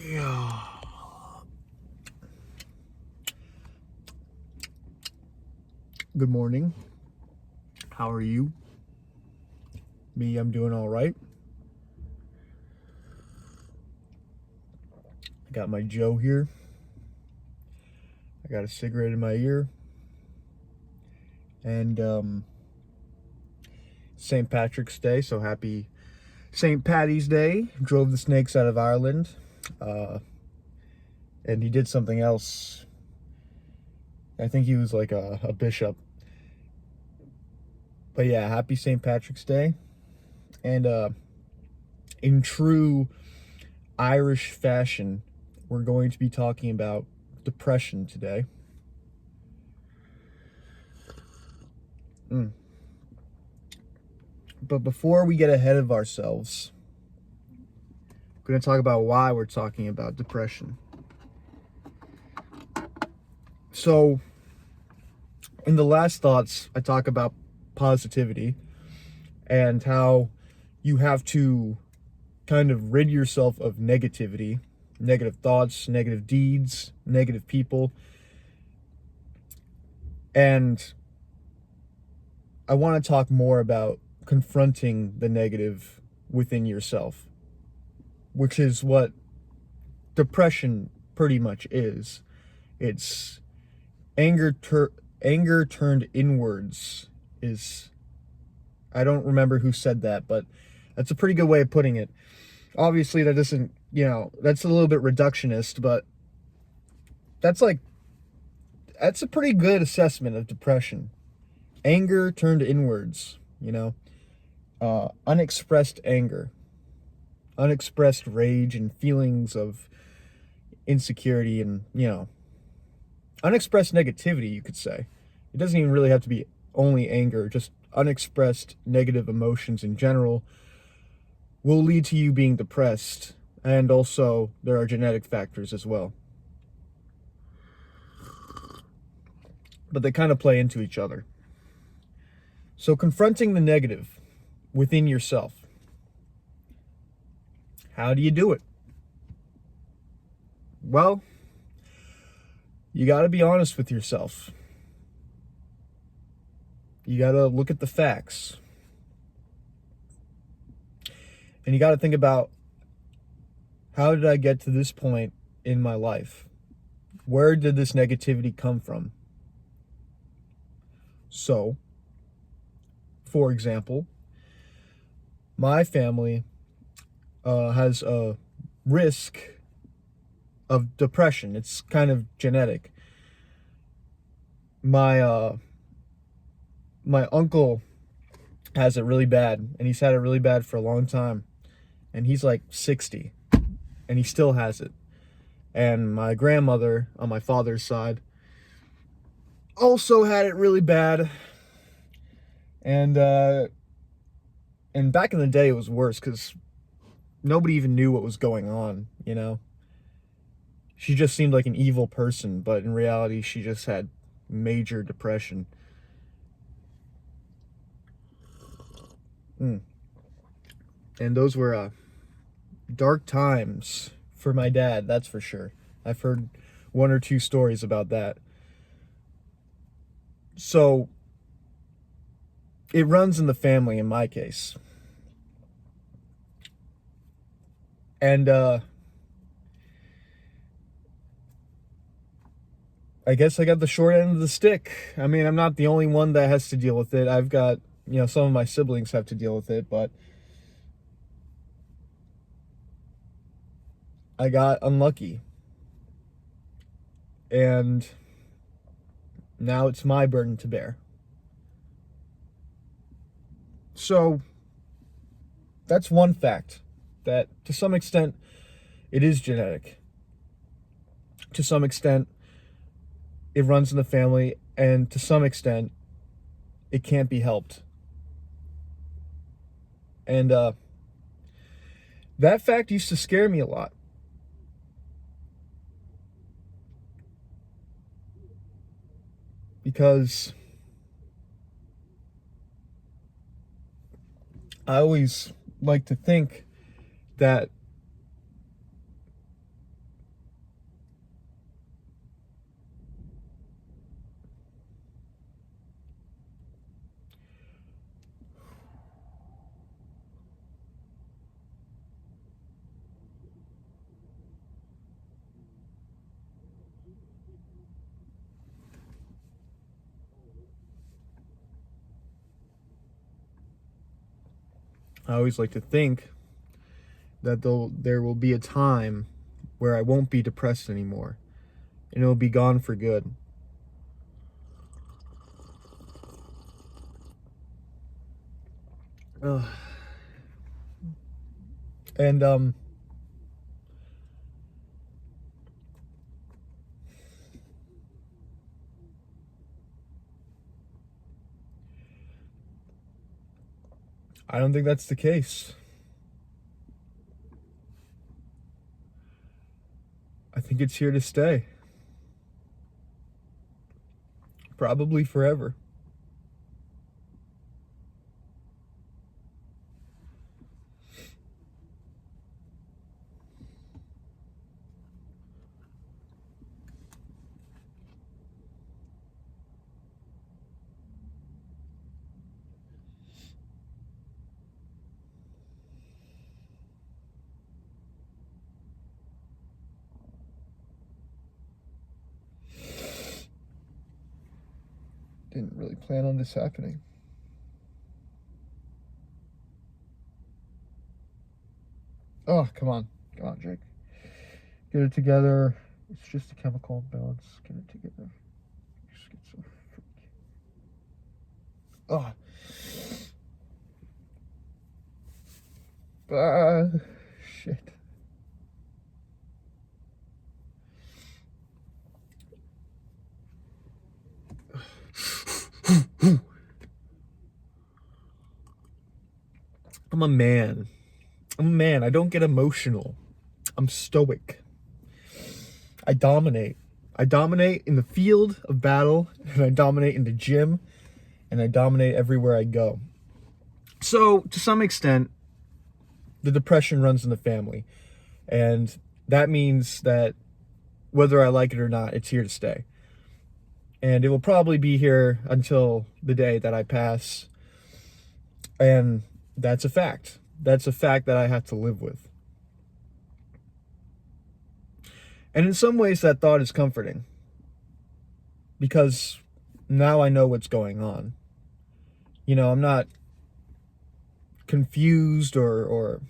Yeah. Good morning. How are you? Me, I'm doing all right. I got my Joe here. I got a cigarette in my ear. And St. Patrick's Day, so happy St. Patty's Day. Drove the snakes out of Ireland. And he did something else. I think he was like a bishop. But yeah, happy St. Patrick's Day. And in true Irish fashion, we're going to be talking about depression today. But before we get ahead of ourselves, I'm going to talk about why we're talking about depression. So, in the last thoughts, I talk about positivity and how you have to kind of rid yourself of negativity, negative thoughts, negative deeds, negative people. And I want to talk more about confronting the negative within yourself, which is what depression pretty much is. It's anger turned inwards. I don't remember who said that, but that's a pretty good way of putting it. Obviously that doesn't, that's a little bit reductionist, but that's a pretty good assessment of depression. Anger turned inwards, unexpressed anger, unexpressed rage and feelings of insecurity and, unexpressed negativity, you could say. It doesn't even really have to be only anger, just unexpressed negative emotions in general will lead to you being depressed. And also, there are genetic factors as well. But they kind of play into each other. So, confronting the negative within yourself. How do you do it? Well, you got to be honest with yourself. You got to look at the facts. And you got to think about, how did I get to this point in my life? Where did this negativity come from? So, for example, my family has a risk of depression. It's kind of genetic. My uncle has it really bad, and he's had it really bad for a long time. And he's like 60, and he still has it. And my grandmother on my father's side also had it really bad. And back in the day, it was worse because nobody even knew what was going on, She just seemed like an evil person, but in reality, she just had major depression. And those were dark times for my dad, that's for sure. I've heard one or two stories about that. So, it runs in the family in my case. And I guess I got the short end of the stick. I mean, I'm not the only one that has to deal with it. I've got, some of my siblings have to deal with it, but I got unlucky. And now it's my burden to bear. So, that's one fact, that to some extent, it is genetic. To some extent, it runs in the family, and to some extent, it can't be helped. And that fact used to scare me a lot. Because I always like to think that I always like to think that there will be a time where I won't be depressed anymore, and it'll be gone for good. Ugh. And I don't think that's the case. I think it's here to stay. Probably forever. Didn't really plan on this happening. Oh, come on, Jake. Get it together. It's just a chemical imbalance. Get it together. Just get so freak. Oh. Shit. I'm a man. I don't get emotional. I'm stoic. I dominate. I dominate in the field of battle, and I dominate in the gym, and I dominate everywhere I go. So, to some extent, the depression runs in the family. And that means that whether I like it or not, it's here to stay. And it will probably be here until the day that I pass. And that's a fact. That's a fact that I have to live with. And in some ways, that thought is comforting. Because now I know what's going on. You know, I'm not confused or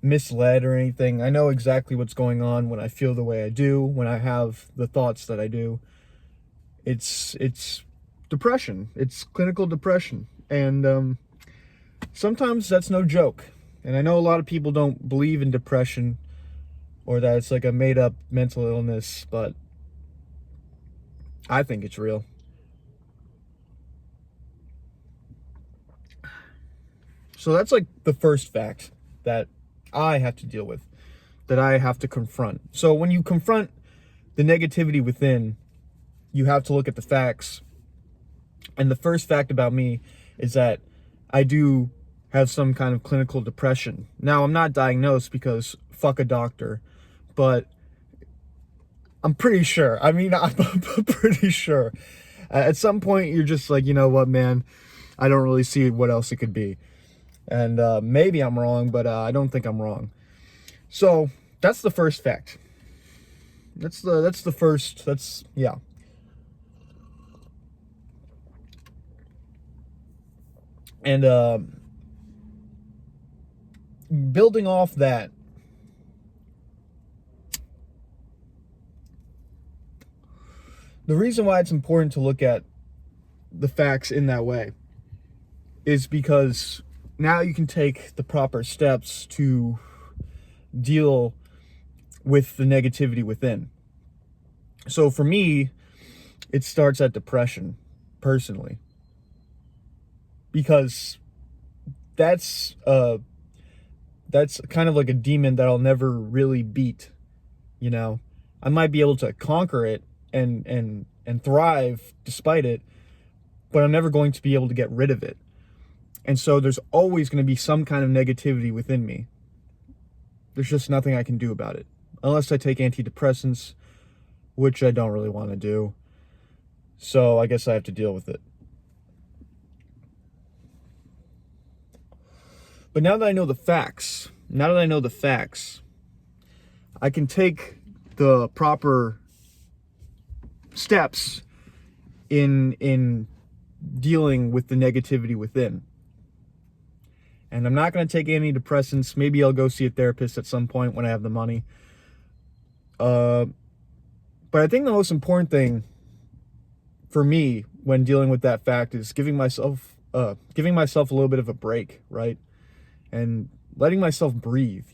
misled or anything. I know exactly what's going on when I feel the way I do, when I have the thoughts that I do. It's depression. It's clinical depression. And sometimes that's no joke. And I know a lot of people don't believe in depression or that it's like a made-up mental illness, but I think it's real. So that's like the first fact that I have to deal with, that I have to confront. So when you confront the negativity within, you have to look at the facts. And the first fact about me is that I do have some kind of clinical depression. Now, I'm not diagnosed because fuck a doctor, but I'm pretty sure. I mean, I'm pretty sure. At some point, you're just like, you know what, man? I don't really see what else it could be. And maybe I'm wrong, but I don't think I'm wrong. So that's the first fact. Yeah. And building off that, the reason why it's important to look at the facts in that way is because now you can take the proper steps to deal with the negativity within. So for me, it starts at depression, personally, because that's kind of like a demon that I'll never really beat. You know, I might be able to conquer it and thrive despite it, but I'm never going to be able to get rid of it. And so there's always going to be some kind of negativity within me. There's just nothing I can do about it. Unless I take antidepressants, which I don't really want to do. So I guess I have to deal with it. But now that I know the facts, I can take the proper steps in dealing with the negativity within. And I'm not going to take antidepressants. Maybe I'll go see a therapist at some point when I have the money. But I think the most important thing for me when dealing with that fact is giving myself a little bit of a break, right? And letting myself breathe,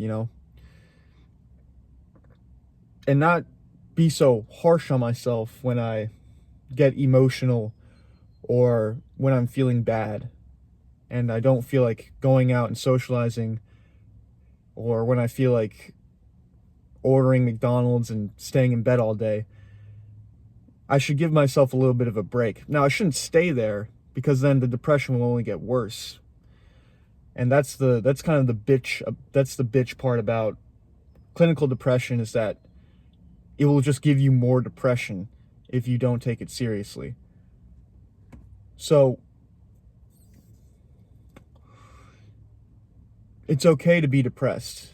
and not be so harsh on myself when I get emotional or when I'm feeling bad and I don't feel like going out and socializing, or when I feel like ordering McDonald's and staying in bed all day. I should give myself a little bit of a break. Now, I shouldn't stay there because then the depression will only get worse. And that's kind of the bitch part about clinical depression, is that it will just give you more depression if you don't take it seriously. So it's okay to be depressed.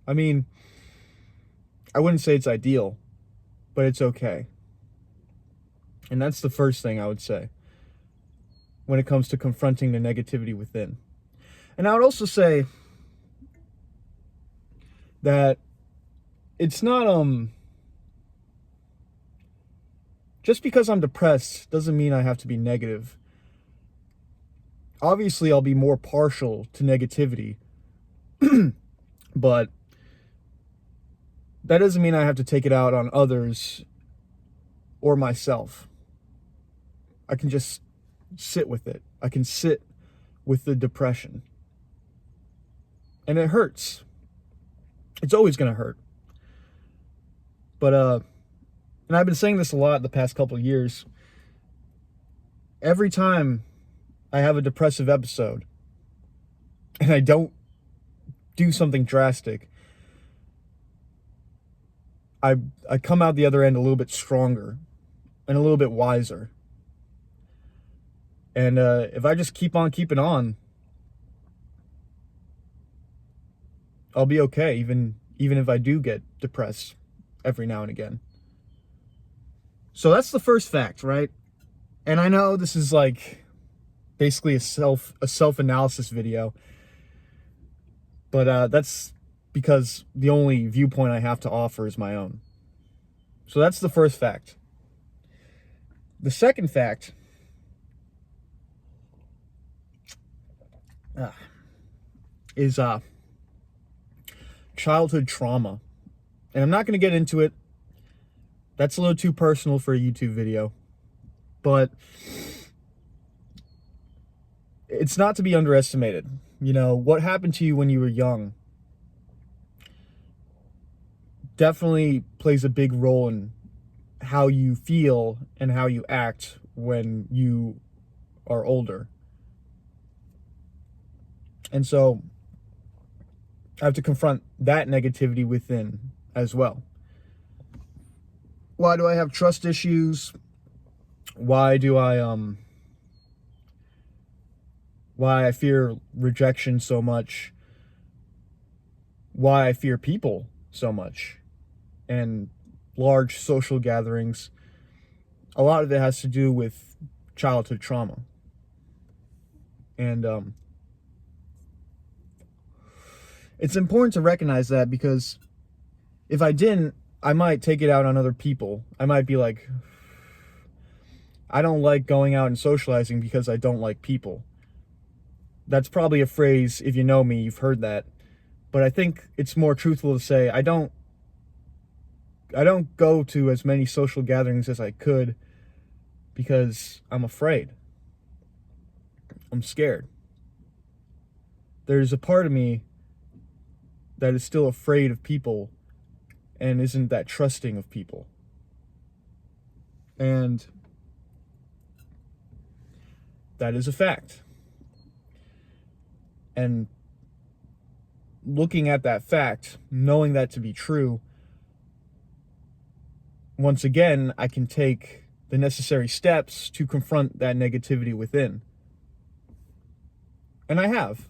I mean, I wouldn't say it's ideal, but it's okay. And that's the first thing I would say when it comes to confronting the negativity within. And I would also say that it's not just because I'm depressed doesn't mean I have to be negative. Obviously, I'll be more partial to negativity, but that doesn't mean I have to take it out on others or myself. I can just sit with it. I can sit with the depression. And it hurts. It's always going to hurt. But and I've been saying this a lot the past couple of years. Every time I have a depressive episode and I don't do something drastic, I come out the other end a little bit stronger and a little bit wiser. And if I just keep on keeping on, I'll be okay, even if I do get depressed every now and again. So that's the first fact, right? And I know this is like basically a self-analysis video, but that's because the only viewpoint I have to offer is my own. So that's the first fact. The second fact is childhood trauma. And I'm not going to get into it. That's a little too personal for a YouTube video. But it's not to be underestimated. What happened to you when you were young definitely plays a big role in how you feel and how you act when you are older. And so I have to confront that negativity within as well. Why do I have trust issues? Why do why I fear rejection so much? Why I fear people so much and large social gatherings? A lot of it has to do with childhood trauma. And it's important to recognize that, because if I didn't, I might take it out on other people. I might be like, I don't like going out and socializing because I don't like people. That's probably a phrase, if you know me, you've heard that. But I think it's more truthful to say I don't go to as many social gatherings as I could because I'm afraid. I'm scared. There's a part of me that is still afraid of people and isn't that trusting of people. And that is a fact. And looking at that fact, knowing that to be true, once again, I can take the necessary steps to confront that negativity within. And I have.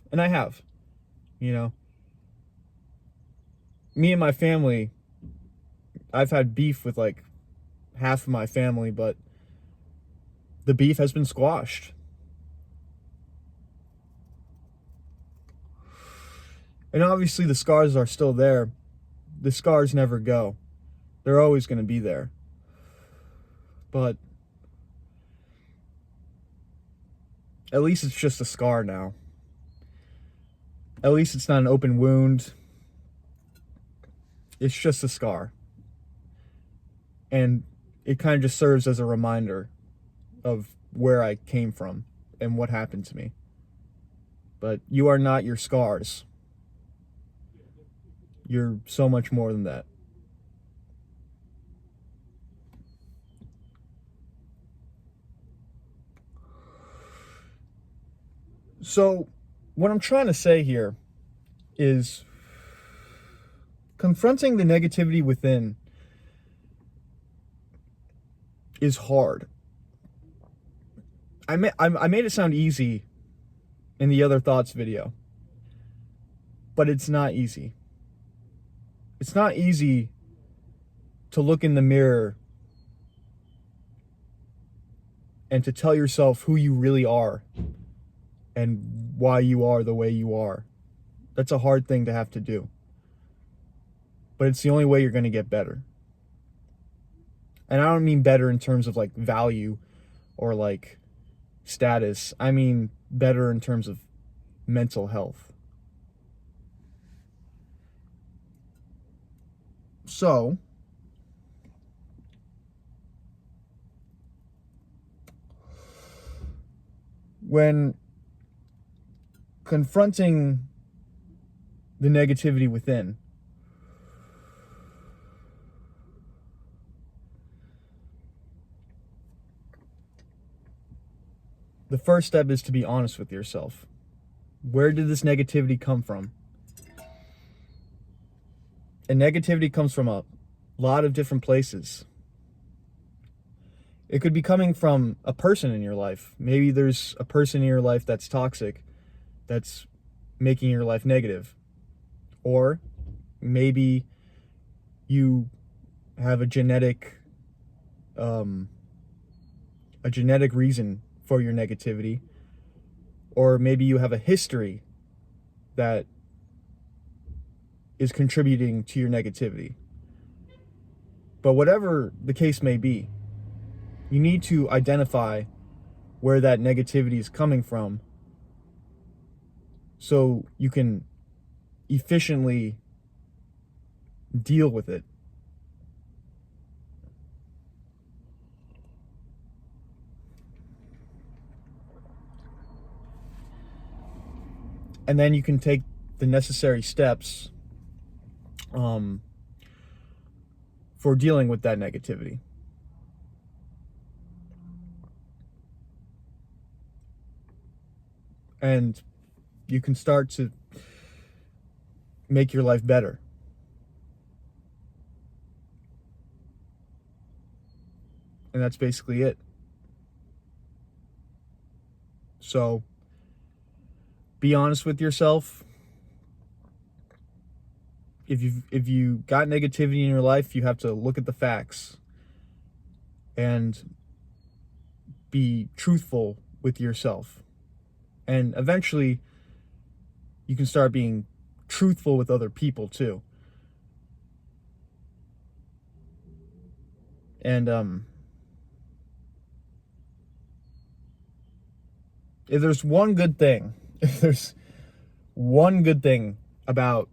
Me and my family, I've had beef with like half of my family, but the beef has been squashed. And obviously the scars are still there. The scars never go. They're always going to be there. But at least it's just a scar now. At least it's not an open wound. It's just a scar. And it kind of just serves as a reminder of where I came from and what happened to me. But you are not your scars. You're so much more than that. So, what I'm trying to say here is confronting the negativity within is hard. I made it sound easy in the other thoughts video, but it's not easy. It's not easy to look in the mirror and to tell yourself who you really are and why you are the way you are. That's a hard thing to have to do. But it's the only way you're going to get better. And I don't mean better in terms of like value or like status. I mean better in terms of mental health. So, when confronting the negativity within, the first step is to be honest with yourself. Where did this negativity come from? And negativity comes from a lot of different places. It could be coming from a person in your life. Maybe there's a person in your life that's toxic, that's making your life negative. Or maybe you have a genetic reason for your negativity. Or maybe you have a history that is contributing to your negativity. But whatever the case may be, you need to identify where that negativity is coming from so you can efficiently deal with it. And then you can take the necessary steps for dealing with that negativity. And you can start to make your life better. And that's basically it. So, be honest with yourself. If you got negativity in your life, you have to look at the facts and be truthful with yourself. And eventually, you can start being truthful with other people too. And if there's one good thing about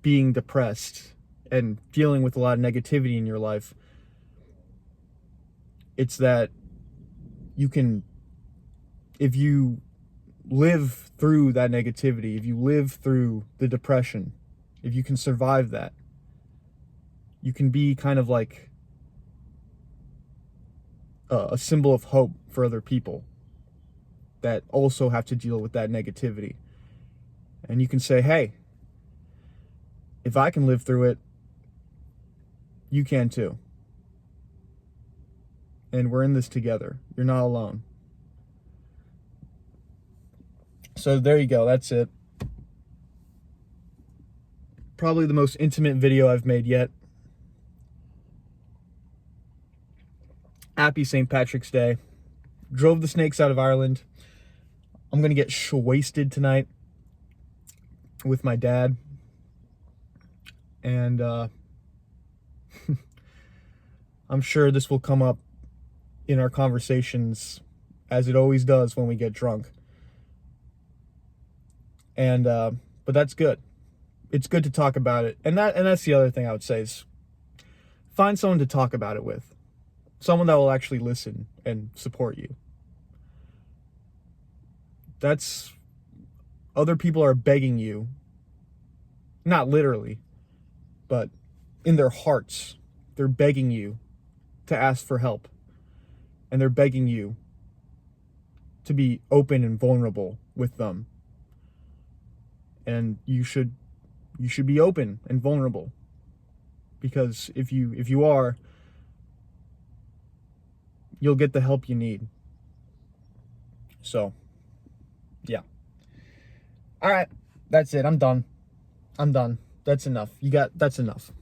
being depressed and dealing with a lot of negativity in your life, it's that you can, if you live through that negativity, if you live through the depression, if you can survive that, you can be kind of like a symbol of hope for other people that also have to deal with that negativity. And you can say, hey, if I can live through it, you can too. And we're in this together. You're not alone. So there you go. That's it. Probably the most intimate video I've made yet. Happy St. Patrick's Day. drove the snakes out of Ireland. I'm going to get wasted tonight with my dad. And I'm sure this will come up in our conversations, as it always does when we get drunk. And but that's good. It's good to talk about it. And that's the other thing I would say is find someone to talk about it with. Someone that will actually listen and support you. That's other people are begging you, not literally, but in their hearts, they're begging you to ask for help. And they're begging you to be open and vulnerable with them. And you should be open and vulnerable. Because if you are, you'll get the help you need. So, yeah. All right, that's it. I'm done. That's enough. That's enough.